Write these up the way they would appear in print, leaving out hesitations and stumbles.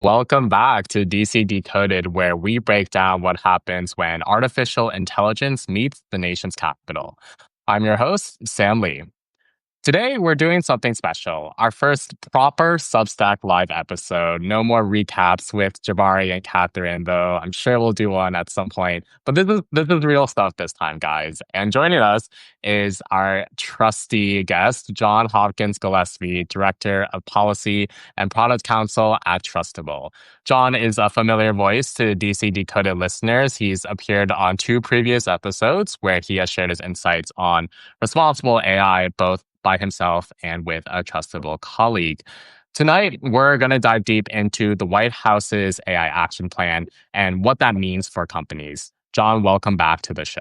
Welcome back to DC Decoded, where we break down what happens when artificial intelligence meets the nation's capital. I'm your host, Sam Lee. Today, we're doing something special. Our first proper Substack live episode. No more recaps with Jabari and Catherine, though I'm sure we'll do one at some point. But this is real stuff this time, guys. And joining us is our trusty guest, John Hopkins-Gillispie, Director of Policy and Product Counsel at Trustable. John is a familiar voice to DC Decoded listeners. He's appeared on two previous episodes where he has shared his insights on responsible AI, both by himself and with a trustable colleague. Tonight, we're going to dive deep into the White House's AI action plan and what that means for companies. John, welcome back to the show.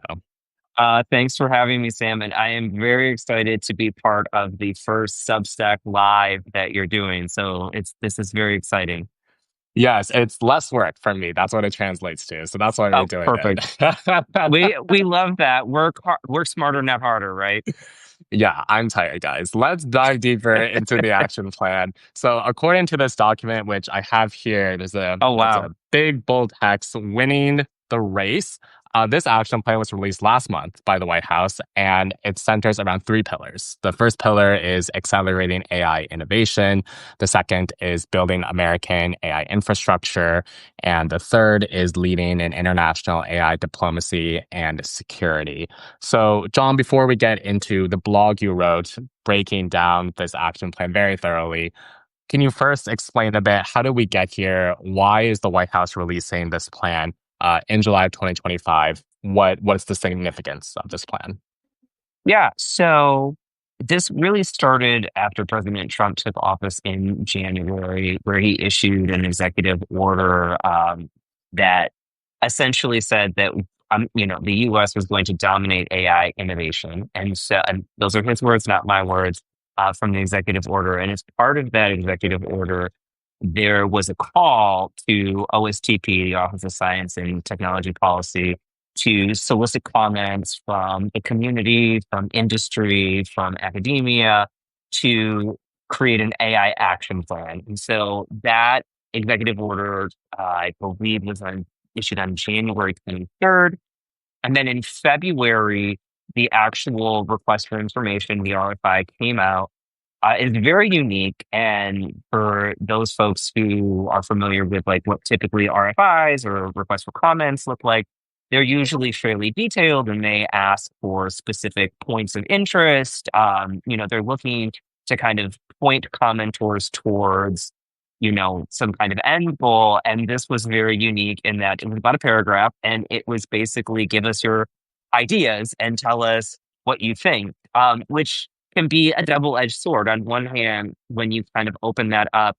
Thanks for having me, Sam. And I am very excited to be part of the first Substack Live that you're doing. So this is very exciting. Yes, it's less work for me. That's what it translates to. So that's why we're Oh, doing perfect. it. We love that. Work smarter, not harder, right? Yeah, I'm tired, guys. Let's dive deeper into the action plan. So, according to this document, which I have here, Oh, there's wow. a big bold text: "Winning the race." This action plan was released last month by the White House, and it centers around three pillars. The first pillar is accelerating AI innovation. The second is building American AI infrastructure, and the third is leading in international AI diplomacy and security. So, John, before we get into the blog you wrote breaking down this action plan very thoroughly, can you first explain a bit how did we get here? Why is the White House releasing this plan in July of 2025? What is the significance of this plan? Yeah. So this really started after President Trump took office in January, where he issued an executive order that essentially said that the U.S. was going to dominate AI innovation, and those are his words, not my words, from the executive order. And as part of that executive order, there was a call to OSTP, the Office of Science and Technology Policy, to solicit comments from the community, from industry, from academia to create an AI action plan. And so that executive order, I believe, issued on January 23rd. And then in February, the actual request for information, the RFI, came out. Is very unique. And for those folks who are familiar with like what typically RFIs or requests for comments look like, they're usually fairly detailed and they ask for specific points of interest. They're looking to kind of point commenters towards, some kind of end goal. And this was very unique in that it was about a paragraph and it was basically give us your ideas and tell us what you think, which can be a double-edged sword. On one hand, when you kind of open that up,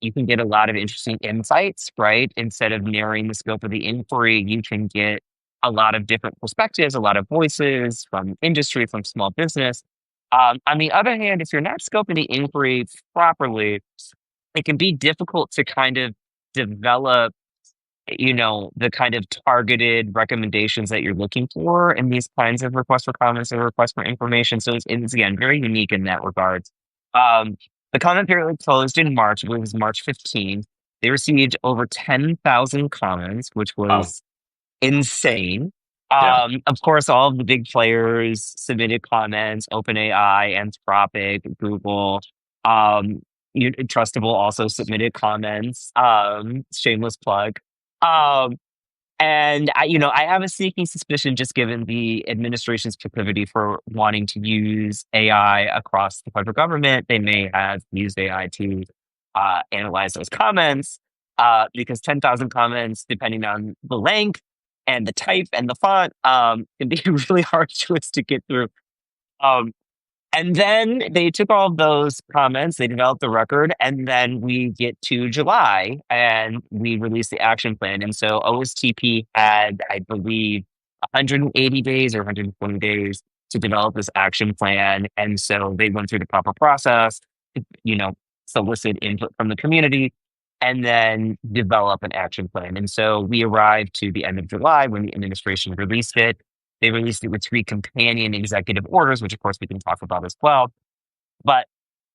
you can get a lot of interesting insights, right? Instead of narrowing the scope of the inquiry, you can get a lot of different perspectives, a lot of voices from industry, from small business. On the other hand, if you're not scoping the inquiry properly, it can be difficult to kind of develop the kind of targeted recommendations that you're looking for in these kinds of requests for comments or requests for information. So it's again very unique in that regard. Um, the comment period closed in March. I believe it was March 15th. They received over 10,000 comments, which Oh, was insane. yeah. Of course, all of the big players submitted comments: OpenAI, Anthropic, Google. Trustable also submitted comments. Shameless plug. Um, I have a sneaking suspicion, just given the administration's proclivity for wanting to use AI across the federal government, they may have used AI to analyze those comments, because 10,000 comments, depending on the length and the type and the font, can be really hard to us to get through. Um, and then they took all of those comments, they developed the record, and then we get to July and we released the action plan. And so OSTP had, I believe, 180 days or 120 days to develop this action plan. And so they went through the proper process, you know, solicit input from the community, and then develop an action plan. And so we arrived to the end of July when the administration released it. They released it with three companion executive orders, which of course we can talk about as well. But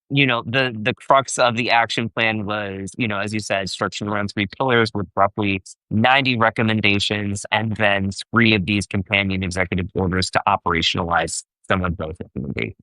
the crux of the action plan was, as you said, structured around three pillars with roughly 90 recommendations, and then three of these companion executive orders to operationalize some of those recommendations.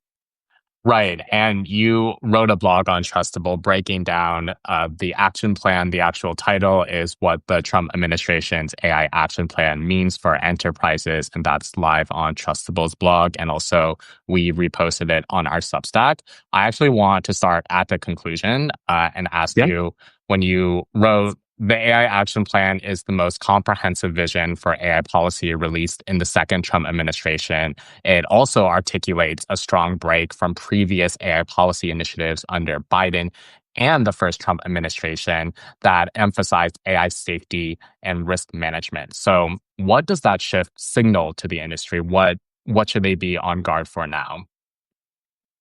Right. And you wrote a blog on Trustable breaking down the action plan. The actual title is what the Trump administration's AI action plan means for enterprises. And that's live on Trustable's blog. And also, we reposted it on our Substack. I actually want to start at the conclusion and ask Yeah. you when you wrote, the AI action plan is the most comprehensive vision for AI policy released in the second Trump administration. It also articulates a strong break from previous AI policy initiatives under Biden and the first Trump administration that emphasized AI safety and risk management. So, what does that shift signal to the industry? What should they be on guard for now?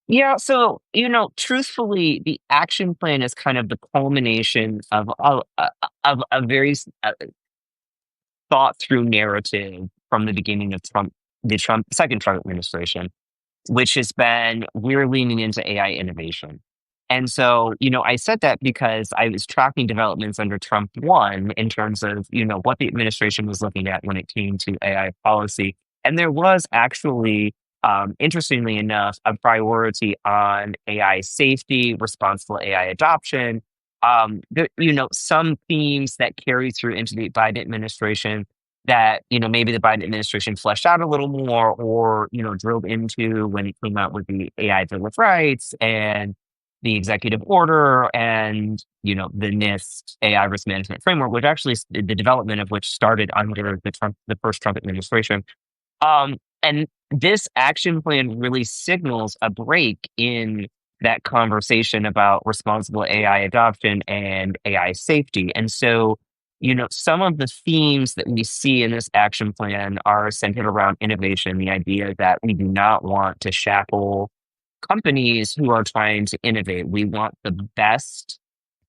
Yeah, so, truthfully, the action plan is kind of the culmination of a very thought through narrative from the beginning of the second Trump administration, which has been we're leaning into AI innovation. And so, I said that because I was tracking developments under Trump 1 in terms of, what the administration was looking at when it came to AI policy. And there was actually, interestingly enough, a priority on AI safety, responsible AI adoption. Some themes that carry through into the Biden administration that, maybe the Biden administration fleshed out a little more or, drilled into when it came out with the AI Bill of Rights and the executive order and, the NIST AI risk management framework, which actually the development of which started under the first Trump administration. And this action plan really signals a break in that conversation about responsible AI adoption and AI safety. And so, some of the themes that we see in this action plan are centered around innovation, the idea that we do not want to shackle companies who are trying to innovate. We want the best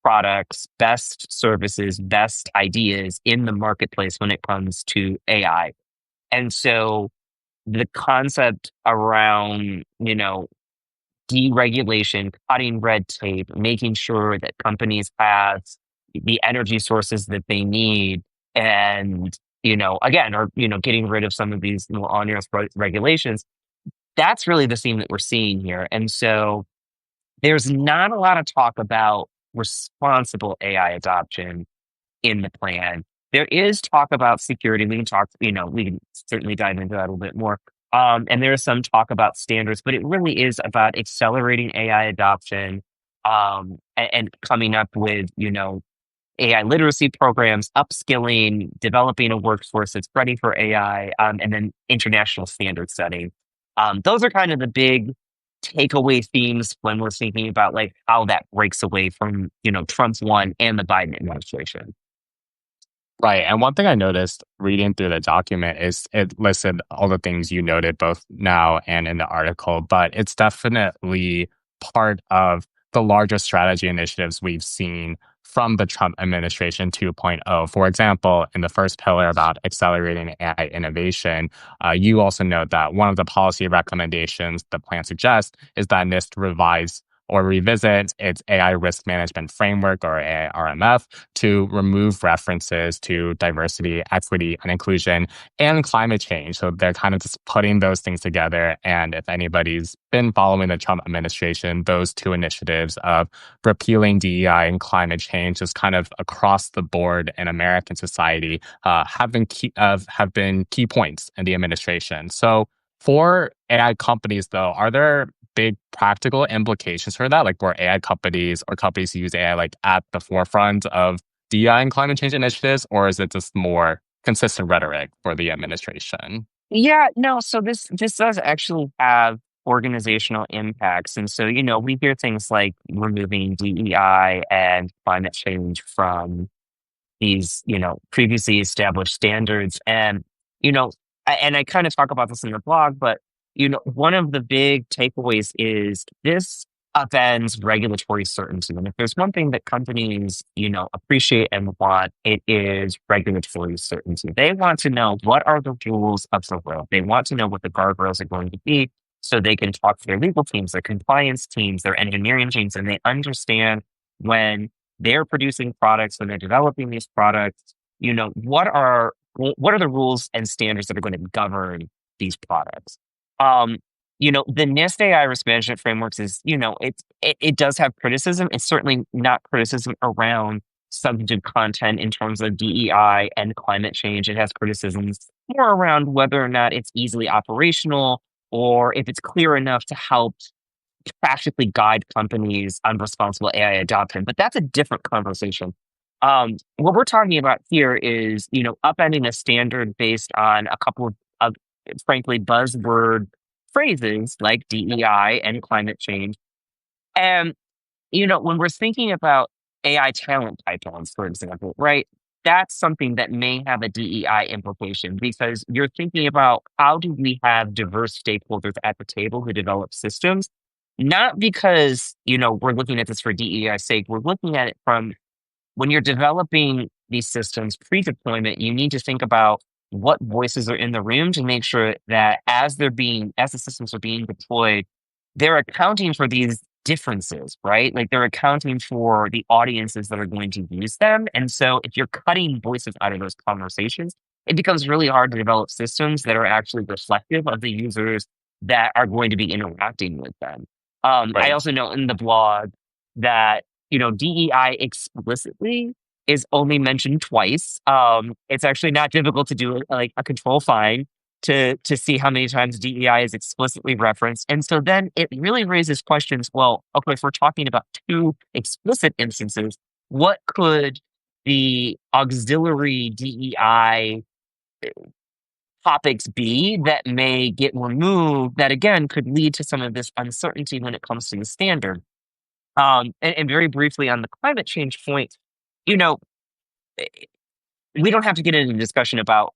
products, best services, best ideas in the marketplace when it comes to AI. And so the concept around, deregulation, cutting red tape, making sure that companies have the energy sources that they need, and again, or getting rid of some of these more onerous regulations. That's really the theme that we're seeing here, and so there's not a lot of talk about responsible AI adoption in the plan. There is talk about security. We can certainly dive into that a little bit more. And there is some talk about standards, but it really is about accelerating AI adoption, and coming up with, AI literacy programs, upskilling, developing a workforce that's ready for AI, and then international standard setting. Those are kind of the big takeaway themes when we're thinking about like how that breaks away from, Trump's one and the Biden administration. Right. And one thing I noticed reading through the document is it listed all the things you noted both now and in the article, but it's definitely part of the larger strategy initiatives we've seen from the Trump administration 2.0. For example, in the first pillar about accelerating AI innovation, you also note that one of the policy recommendations the plan suggests is that NIST revise or revisit its AI risk management framework or AIRMF to remove references to diversity, equity, and inclusion and climate change. So they're kind of just putting those things together. And if anybody's been following the Trump administration, those two initiatives of repealing DEI and climate change just kind of across the board in American society have been key points in the administration. So for AI companies, though, are there big practical implications for that? Like, were AI companies or companies who use AI like at the forefront of DI and climate change initiatives, or is it just more consistent rhetoric for the administration? Yeah, no, so this does actually have organizational impacts. And so, we hear things like removing DEI and climate change from these, previously established standards. And, and I kind of talk about this in the blog, but, one of the big takeaways is this upends regulatory certainty. And if there's one thing that companies, appreciate and want, it is regulatory certainty. They want to know what are the rules of the road. They want to know what the guardrails are going to be so they can talk to their legal teams, their compliance teams, their engineering teams, and they understand when they're producing products, when they're developing these products, what are the rules and standards that are going to govern these products. Um, the NIST AI risk management frameworks is, it does have criticism. It's certainly not criticism around substantive content in terms of DEI and climate change. It has criticisms more around whether or not it's easily operational or if it's clear enough to help practically guide companies on responsible AI adoption. But that's a different conversation. What we're talking about here is, upending a standard based on a couple of frankly buzzword phrases like DEI and climate change. And when we're thinking about AI talent pipelines, for example, right? That's something that may have a DEI implication because you're thinking about how do we have diverse stakeholders at the table who develop systems, not because, we're looking at this for DEI's sake. We're looking at it from when you're developing these systems pre-deployment, you need to think about what voices are in the room to make sure that as the systems are being deployed, they're accounting for these differences, right? Like they're accounting for the audiences that are going to use them. And so if you're cutting voices out of those conversations, it becomes really hard to develop systems that are actually reflective of the users that are going to be interacting with them. I Right. also know in the blog that DEI explicitly is only mentioned twice. It's actually not difficult to do like a control find to see how many times DEI is explicitly referenced. And so then it really raises questions. Well, okay, if we're talking about two explicit instances, what could the auxiliary DEI topics be that may get removed that again could lead to some of this uncertainty when it comes to the standard? And very briefly on the climate change point, you know, eh, we don't have to get into a discussion about,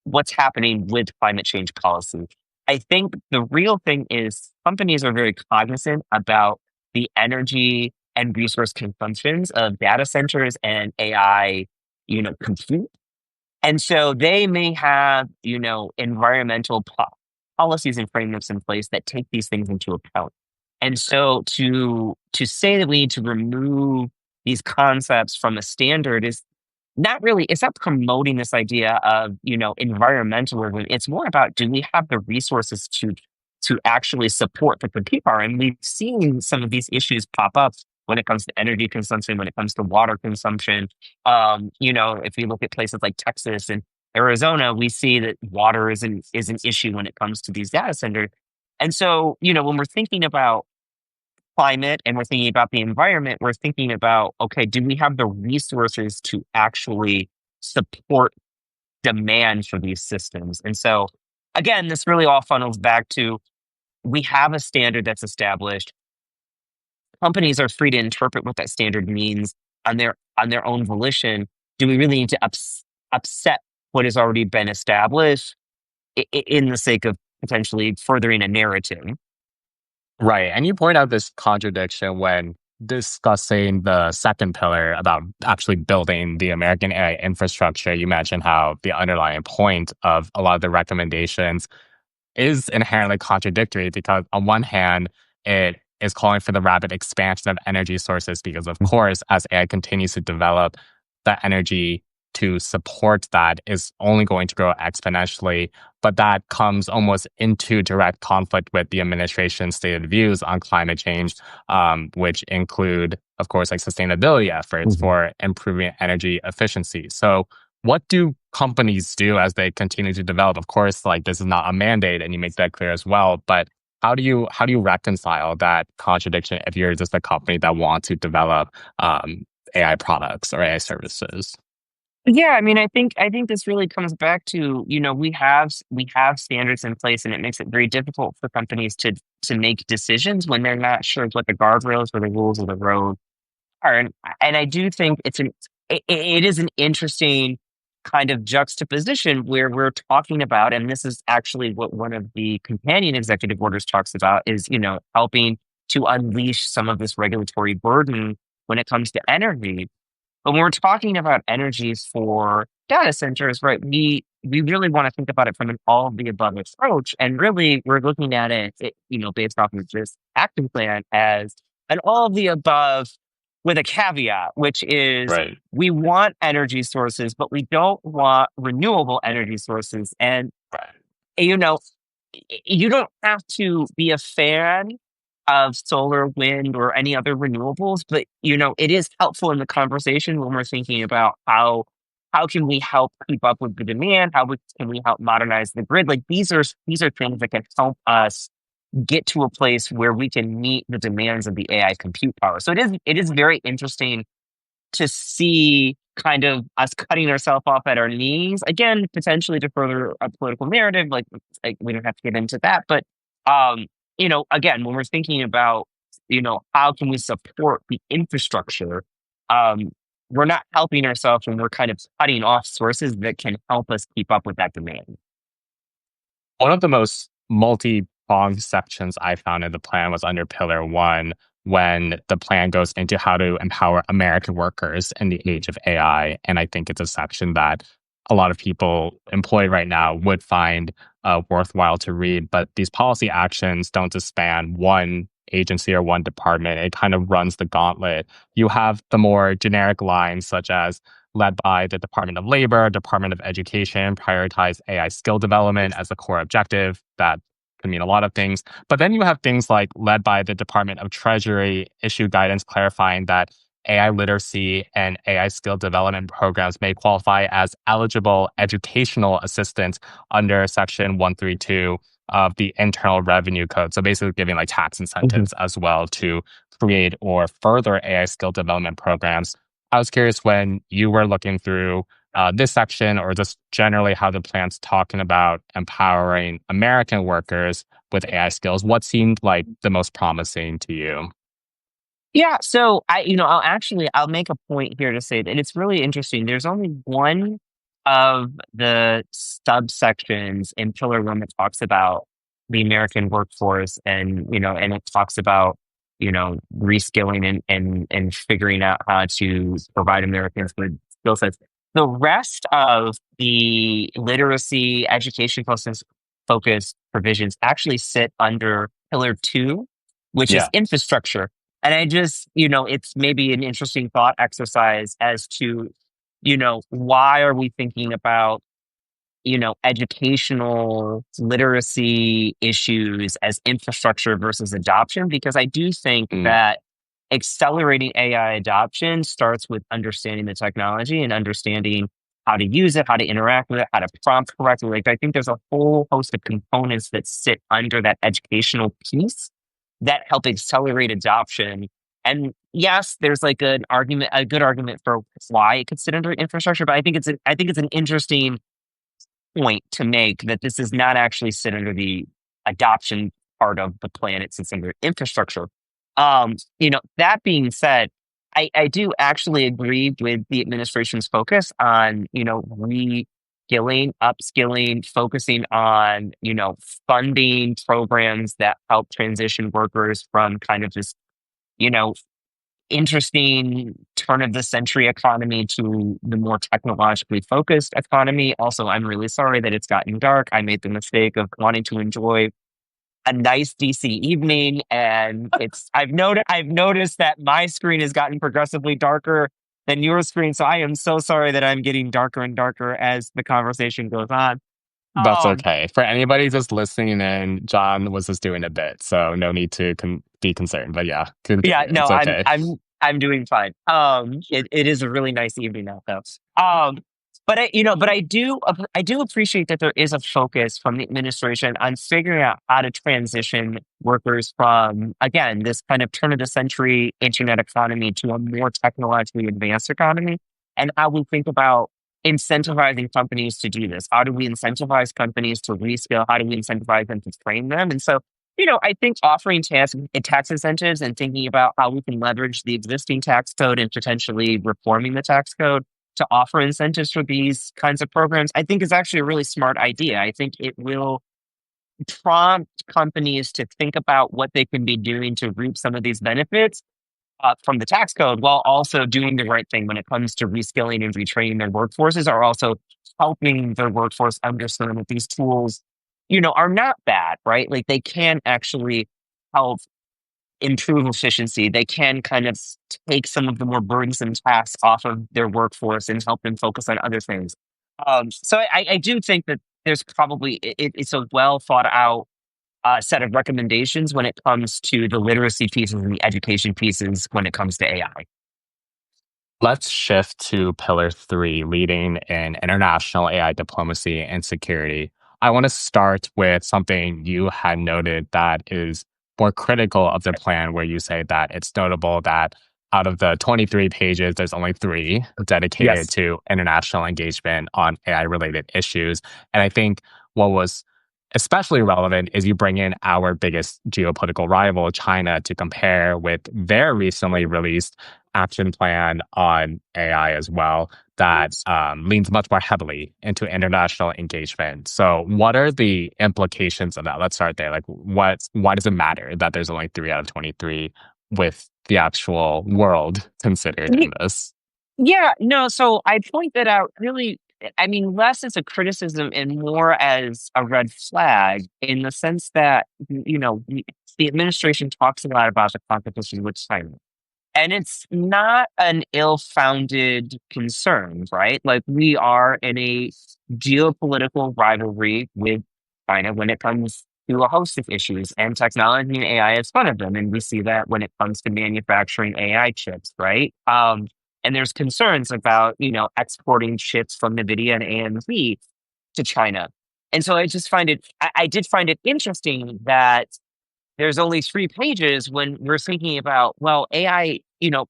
what's happening with climate change policy. I think the real thing is companies are very cognizant about the energy and resource consumptions of data centers and AI, compute. And so they may have, environmental policies and frameworks in place that take these things into account. And so to say that we need to remove these concepts from a standard is not really, it's not promoting this idea of, environmentalism. It's more about do we have the resources to actually support the compute power? And we've seen some of these issues pop up when it comes to energy consumption, when it comes to water consumption. If we look at places like Texas and Arizona, we see that water is an issue when it comes to these data centers. And so, when we're thinking about climate and we're thinking about the environment, we're thinking about, okay, do we have the resources to actually support demand for these systems? And so, again, this really all funnels back to we have a standard that's established. Companies are free to interpret what that standard means on their own volition. Do we really need to upset what has already been established in the sake of potentially furthering a narrative? Right. And you point out this contradiction when discussing the second pillar about actually building the American AI infrastructure. You mentioned how the underlying point of a lot of the recommendations is inherently contradictory because, on one hand, it is calling for the rapid expansion of energy sources because, of course, as AI continues to develop, the energy to support that is only going to grow exponentially. But that comes almost into direct conflict with the administration's stated views on climate change, which include, of course, like sustainability efforts Mhm. for improving energy efficiency. So, what do companies do as they continue to develop? Of course, like this is not a mandate, and you make that clear as well. But how do you reconcile that contradiction if you're just a company that wants to develop AI products or AI services? Yeah, I mean, I think this really comes back to, we have standards in place and it makes it very difficult for companies to make decisions when they're not sure what the guardrails or the rules of the road are. And I do think it is an interesting kind of juxtaposition where we're talking about, and this is actually what one of the companion executive orders talks about is, helping to unleash some of this regulatory burden when it comes to energy. But when we're talking about energies for data centers, right, we really want to think about it from an all of the above approach. And really, we're looking at it, based off of this action plan as an all of the above with a caveat, which is Right. we want energy sources, but we don't want renewable energy sources. And, Right. you know, you don't have to be a fan of solar, wind, or any other renewables, but it is helpful in the conversation when we're thinking about how can we help keep up with the demand, can we help modernize the grid. Like these are things that can help us get to a place where we can meet the demands of the AI compute power. So it is very interesting to see kind of us cutting ourselves off at our knees again, potentially to further a political narrative. Like we don't have to get into that, but again, when we're thinking about how can we support the infrastructure, um, we're not helping ourselves when we're kind of cutting off sources that can help us keep up with that demand. One of the most multi-pronged sections I found in the plan was under Pillar 1, when the plan goes into how to empower American workers in the age of AI. And I think it's a section that a lot of people employed right now would find worthwhile to read. But these policy actions don't just span one agency or one department. It kind of runs the gauntlet. You have the more generic lines, such as led by the Department of Labor, Department of Education, prioritize AI skill development as a core objective. That can mean a lot of things. But then you have things like led by the Department of Treasury, issue guidance clarifying that AI literacy and AI skill development programs may qualify as eligible educational assistance under Section 132 of the Internal Revenue Code. So basically giving like tax Mhm. incentives as well to create or further AI skill development programs. I was curious, when you were looking through this section, or just generally how the plan's talking about empowering American workers with AI skills, what seemed like the most promising to you? Yeah, so I'll make a point here to say that it's really interesting. There's only one of the subsections in Pillar One that talks about the American workforce, and it talks about reskilling and figuring out how to provide Americans with skill sets. The rest of the literacy education focused provisions actually sit under Pillar Two, which is Yeah. infrastructure. And it's maybe an interesting thought exercise as to, why are we thinking about, educational literacy issues as infrastructure versus adoption? Because I do think Mm. that accelerating AI adoption starts with understanding the technology and understanding how to use it, how to interact with it, how to prompt correctly. Like, I think there's a whole host of components that sit under that educational piece that help accelerate adoption. And yes, there's like a good argument for why it could sit under infrastructure, but I think it's an interesting point to make that this does not actually sit under the adoption part of the plan. It sits under infrastructure. That being said, I do actually agree with the administration's focus on, reskilling, upskilling, focusing on, funding programs that help transition workers from kind of this, you know, interesting turn of the century economy to the more technologically focused economy. Also, I'm really sorry that it's gotten dark. I made the mistake of wanting to enjoy a nice DC evening, and I've noticed that my screen has gotten progressively darker than your screen. So I am so sorry that I'm getting darker and darker as the conversation goes on. That's Um, okay. For anybody just listening in, John was just doing a bit, so no need to be concerned. But yeah, Yeah, continue. no, It's I'm okay. I'm I'm doing fine. It is a really nice evening out though. But I do appreciate that there is a focus from the administration on figuring out how to transition workers from, again, this kind of turn of the century internet economy to a more technologically advanced economy, and how we think about incentivizing companies to do this. How do we incentivize companies to reskill? How do we incentivize them to train them? And so I think offering tax incentives and thinking about how we can leverage the existing tax code and potentially reforming the tax code to offer incentives for these kinds of programs, I think is actually a really smart idea. I think it will prompt companies to think about what they can be doing to reap some of these benefits from the tax code while also doing the right thing when it comes to reskilling and retraining their workforces, are also helping their workforce understand that these tools, are not bad, right? Like they can actually help improve efficiency. They can kind of take some of the more burdensome tasks off of their workforce and help them focus on other things. So I do think that there's probably it's a well thought out set of recommendations when it comes to the literacy pieces and the education pieces when it comes to AI. Let's shift to pillar three, leading in international AI diplomacy and security. I want to start with something you had noted that is more critical of the plan, where you say that it's notable that out of the 23 pages, there's only three dedicated Yes. to international engagement on AI related issues. And I think what was especially relevant is you bring in our biggest geopolitical rival, China, to compare with their recently released action plan on AI as well that leans much more heavily into international engagement. So, what are the implications of that? Let's start there. Like, why does it matter that there's only three out of 23 with the actual world considered in this? Yeah, no, so I point that out really, I mean, less as a criticism and more as a red flag in the sense that, the administration talks a lot about the competition with China. And it's not an ill-founded concern, right? Like we are in a geopolitical rivalry with China when it comes to a host of issues, and technology and AI is one of them. And we see that when it comes to manufacturing AI chips, right? And there's concerns about, exporting chips from NVIDIA and AMD to China. And so I did find it interesting that there's only 3 pages when we're thinking about, well, AI,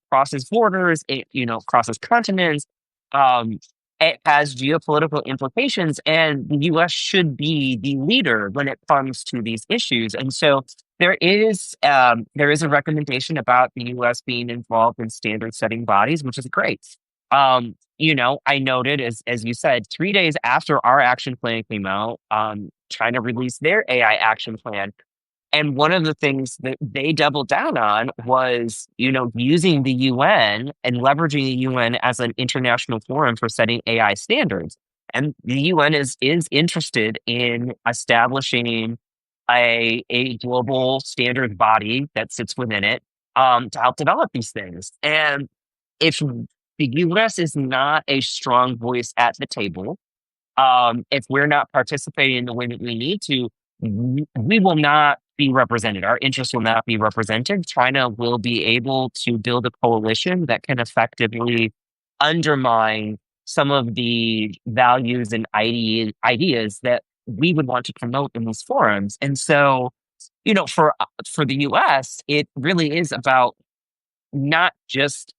crosses borders, it, crosses continents, um, it has geopolitical implications, and the US should be the leader when it comes to these issues. And so there is a recommendation about the US being involved in standard setting bodies, which is great. I noted as you said, 3 days after our action plan came out, China released their AI action plan, and one of the things that they doubled down on was, using the UN and leveraging the UN as an international forum for setting AI standards. And the UN is interested in establishing a global standards body that sits within it, to help develop these things. And if the US is not a strong voice at the table, if we're not participating in the way that we need to, we will not be represented. Our interests will not be represented. China will be able to build a coalition that can effectively undermine some of the values and ideas that we would want to promote in these forums. And so, for the US, it really is about not just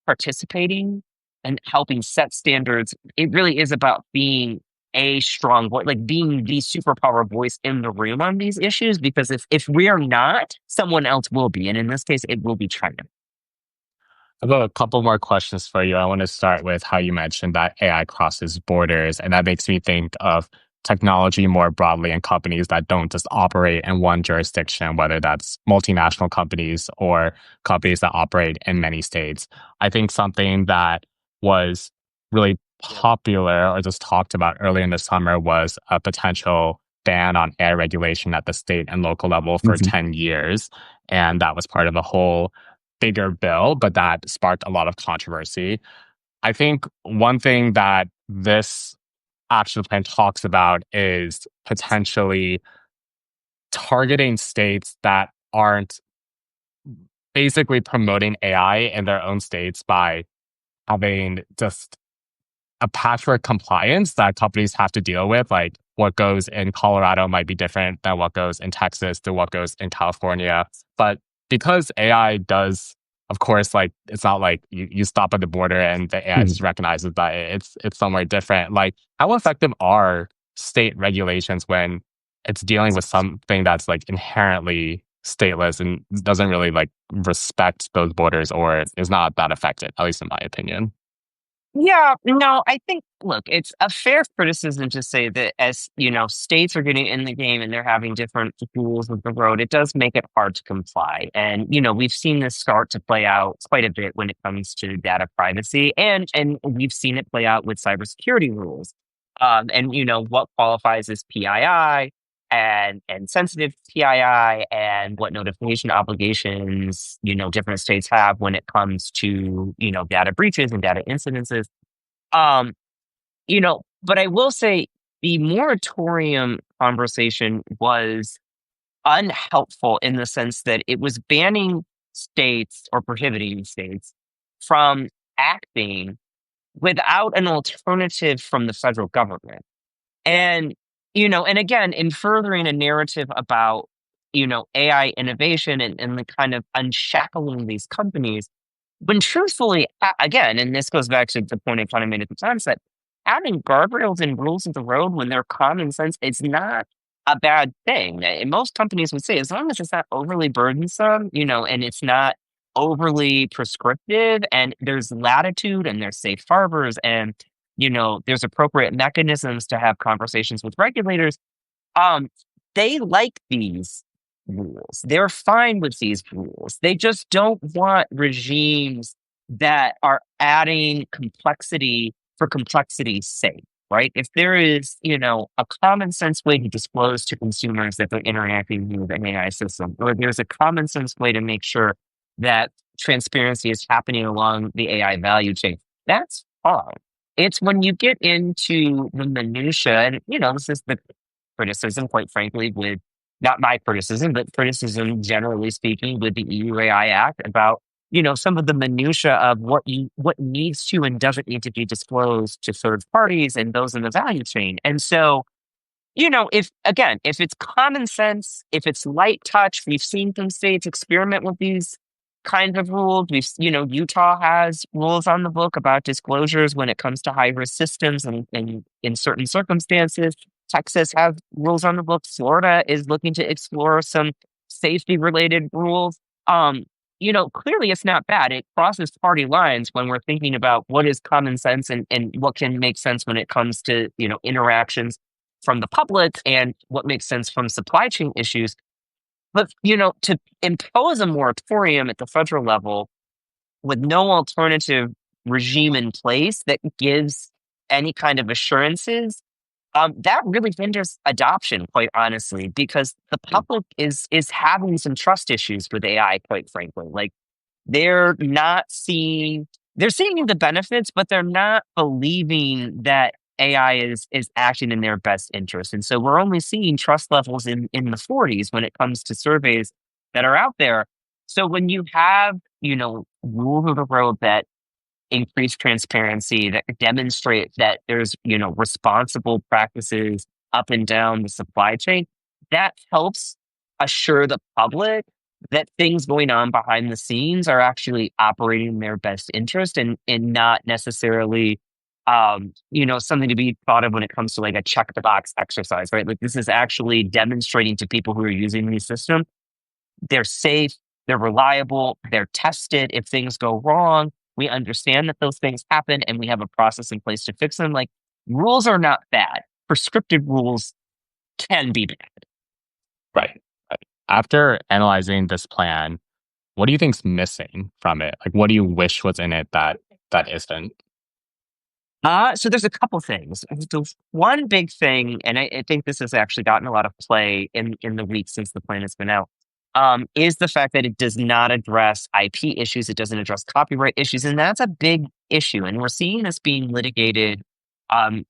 participating and helping set standards. It really is about being a strong voice, like being the superpower voice in the room on these issues. Because if we are not, someone else will be, and in this case, it will be China. I've got a couple more questions for you. I want to start with how you mentioned that AI crosses borders, and that makes me think of technology more broadly and companies that don't just operate in one jurisdiction, whether that's multinational companies or companies that operate in many states. I think something that was really popular or just talked about earlier in the summer was a potential ban on AI regulation at the state and local level for Mhm. 10 years. And that was part of a whole bigger bill, but that sparked a lot of controversy. I think one thing that this action plan talks about is potentially targeting states that aren't basically promoting AI in their own states by having just a patchwork compliance that companies have to deal with. Like what goes in Colorado might be different than what goes in Texas to what goes in California. But because AI does, of course, like it's not like you stop at the border and the AI Mhm. just recognizes that it's somewhere different. Like how effective are state regulations when it's dealing with something that's like inherently stateless and doesn't really like respect those borders or is not that effective, at least in my opinion. Yeah, no, I think, look, it's a fair criticism to say that as, states are getting in the game and they're having different rules of the road, it does make it hard to comply. And, we've seen this start to play out quite a bit when it comes to data privacy, and we've seen it play out with cybersecurity rules. And what qualifies as PII and sensitive PII and what notification obligations, different states have when it comes to, data breaches and data incidences. Um, but I will say the moratorium conversation was unhelpful in the sense that it was banning states or prohibiting states from acting without an alternative from the federal government. And, and again, in furthering a narrative about, AI innovation and the kind of unshackling these companies, when truthfully, again, and this goes back to the point I kind of made at the time, is that having guardrails and rules of the road when they're common sense is not a bad thing. And most companies would say, as long as it's not overly burdensome, and it's not overly prescriptive, and there's latitude and there's safe harbors, and there's appropriate mechanisms to have conversations with regulators. um, they like these rules. They're fine with these rules. They just don't want regimes that are adding complexity for complexity's sake, right? If there is, a common sense way to disclose to consumers that they're interacting with an AI system, or there's a common sense way to make sure that transparency is happening along the AI value chain, that's fine. It's when you get into the minutia, and this is the criticism, quite frankly, with not my criticism, but criticism generally speaking with the EU AI Act about, some of the minutia of what needs to and doesn't need to be disclosed to third parties and those in the value chain. And so, if it's common sense, if it's light touch, we've seen some states experiment with these kinds of rules. Utah has rules on the book about disclosures when it comes to high risk systems and in certain circumstances. Texas has rules on the book. Florida is looking to explore some safety related rules. Clearly it's not bad. It crosses party lines when we're thinking about what is common sense and what can make sense when it comes to, interactions from the public and what makes sense from supply chain issues. But, to impose a moratorium at the federal level with no alternative regime in place that gives any kind of assurances, that really hinders adoption, quite honestly, because the public is having some trust issues with AI, quite frankly. Like they're seeing the benefits, but they're not believing that AI is acting in their best interest. And so we're only seeing trust levels in the 40s when it comes to surveys that are out there. So when you have, rules of the road that increase transparency, that demonstrate that there's, responsible practices up and down the supply chain, that helps assure the public that things going on behind the scenes are actually operating in their best interest and not necessarily something to be thought of when it comes to like a check the box exercise, right? Like this is actually demonstrating to people who are using these systems they're safe, they're reliable, they're tested. If things go wrong, we understand that those things happen and we have a process in place to fix them. Like rules are not bad. Prescriptive rules can be bad. Right. Right. After analyzing this plan, what do you think's missing from it? Like, what do you wish was in it that isn't? So there's a couple things. So one big thing, and I think this has actually gotten a lot of play in the week since the plan has been out, is the fact that it does not address IP issues. It doesn't address copyright issues, and that's a big issue. And we're seeing this being litigated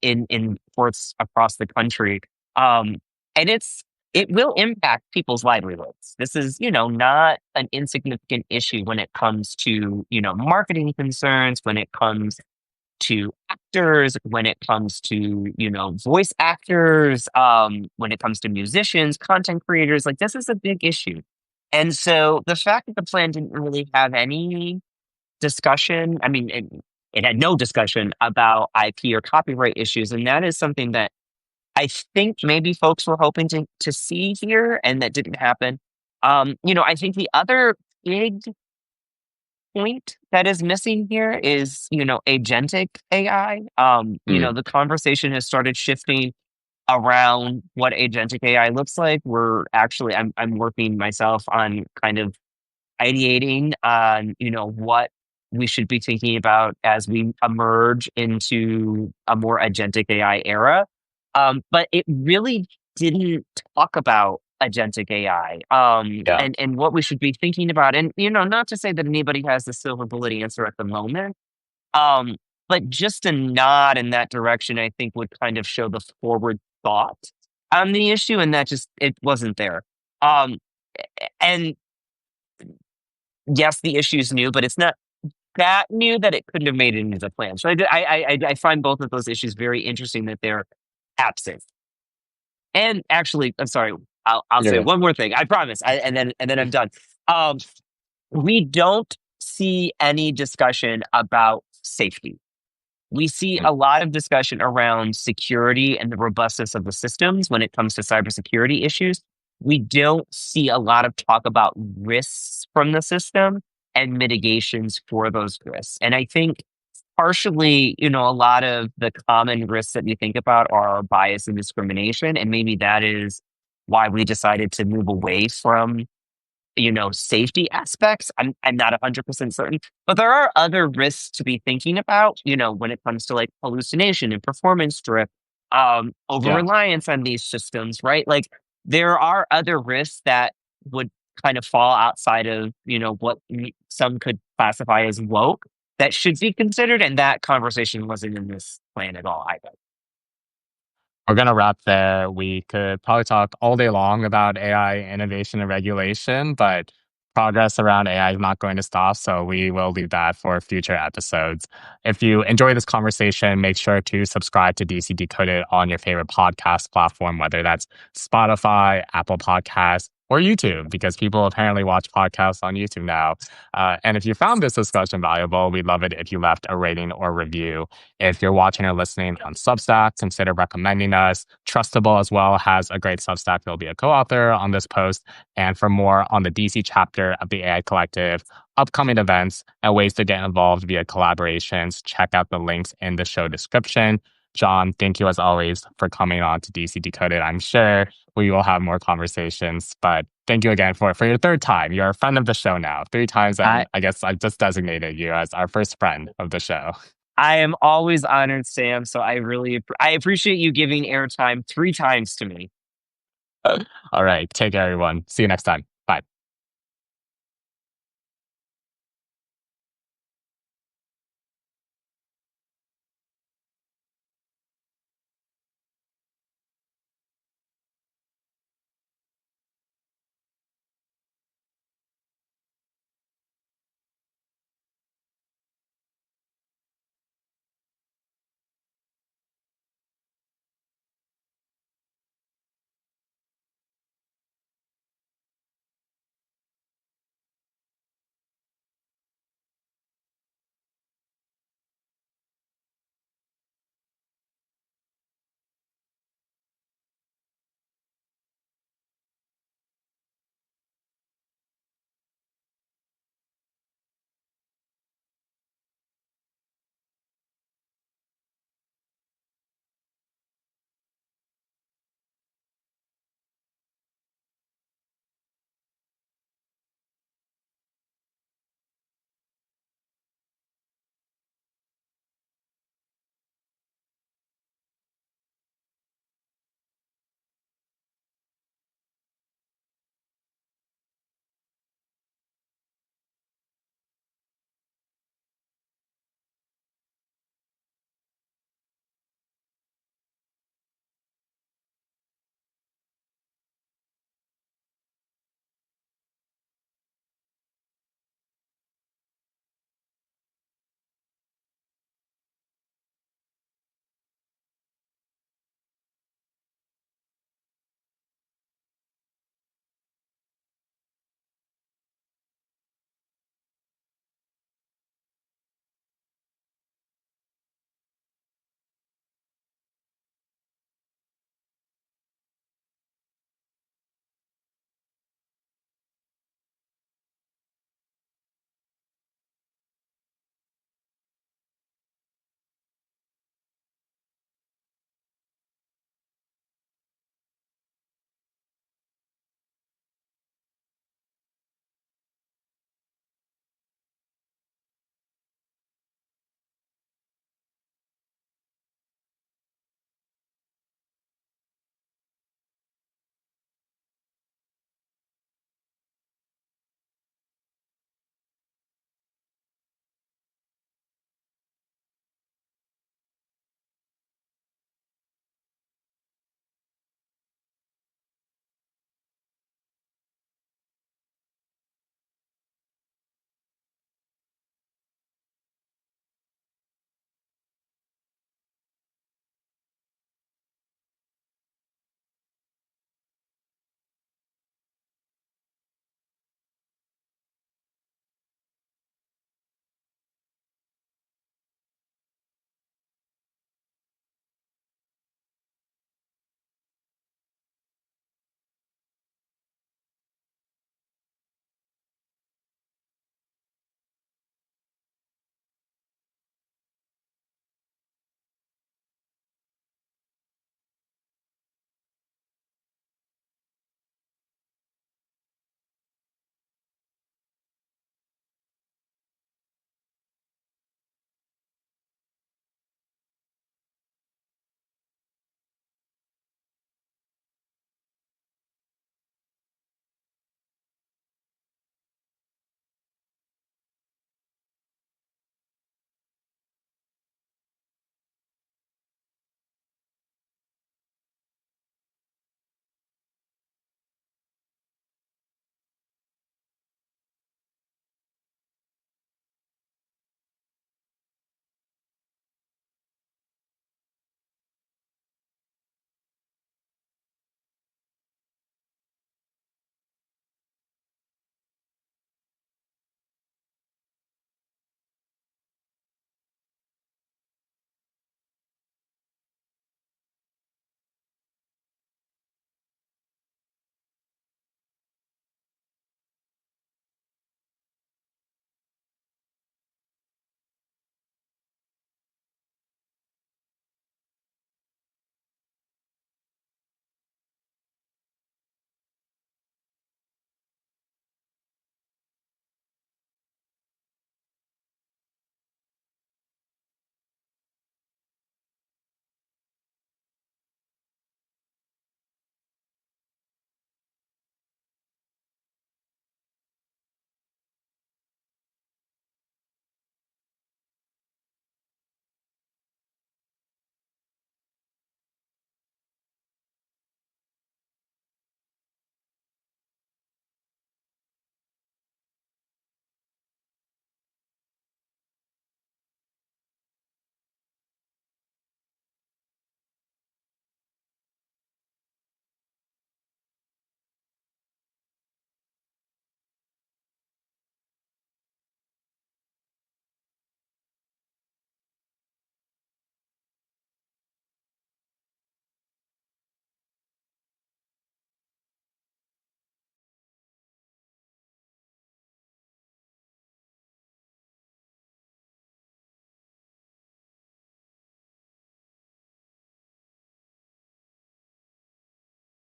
in courts across the country, and it will impact people's livelihoods. This is not an insignificant issue when it comes to marketing concerns, when it comes to actors, when it comes to, voice actors, when it comes to musicians, content creators, like this is a big issue. And so the fact that the plan didn't really have any discussion, I mean, it had no discussion about IP or copyright issues. And that is something that I think maybe folks were hoping to see here and that didn't happen. I think the other big point that is missing here is, agentic AI. Mm, The conversation has started shifting around what agentic AI looks like. I'm working myself on kind of ideating on, what we should be thinking about as we emerge into a more agentic AI era. But it really didn't talk about agentic AI, yeah. and what we should be thinking about. And, not to say that anybody has the silver bullet answer at the moment, um, but just a nod in that direction, I think, would kind of show the forward thought on the issue, and that just it wasn't there. Um, and yes, the issue's new, but it's not that new that it couldn't have made it into the plan. So I find both of those issues very interesting that they're absent. And actually, I'm sorry, I'll You're say good. one more thing. I promise, and then I'm done. Um, we don't see any discussion about safety. We see Mm, a lot of discussion around security and the robustness of the systems when it comes to cybersecurity issues. We don't see a lot of talk about risks from the system and mitigations for those risks. And I think partially, a lot of the common risks that we think about are bias and discrimination. And maybe that is why we decided to move away from safety aspects. I'm not 100% certain, but there are other risks to be thinking about, when it comes to like hallucination and performance drift, over yeah. reliance on these systems, right? Like there are other risks that would kind of fall outside of, what some could classify as woke that should be considered. And that conversation wasn't in this plan at all either. We're going to wrap there. We could probably talk all day long about AI innovation and regulation, but progress around AI is not going to stop. So we will leave that for future episodes. If you enjoy this conversation, make sure to subscribe to DC Decoded on your favorite podcast platform, whether that's Spotify, Apple Podcasts, or YouTube, because people apparently watch podcasts on YouTube now. And if you found this discussion valuable, we'd love it if you left a rating or review. If you're watching or listening on Substack, consider recommending us. Trustable as well has a great Substack. There'll be a co-author on this post. And for more on the DC chapter of the AI Collective, upcoming events, and ways to get involved via collaborations, check out the links in the show description. John, thank you as always for coming on to DC Decoded. I'm sure we will have more conversations, but thank you again for your third time. You're a friend of the show now, three times, and I, I guess I've just designated you as our first friend of the show. I am always honored, Sam. So I appreciate you giving airtime 3 times to me. All right. Take care, everyone. See you next time.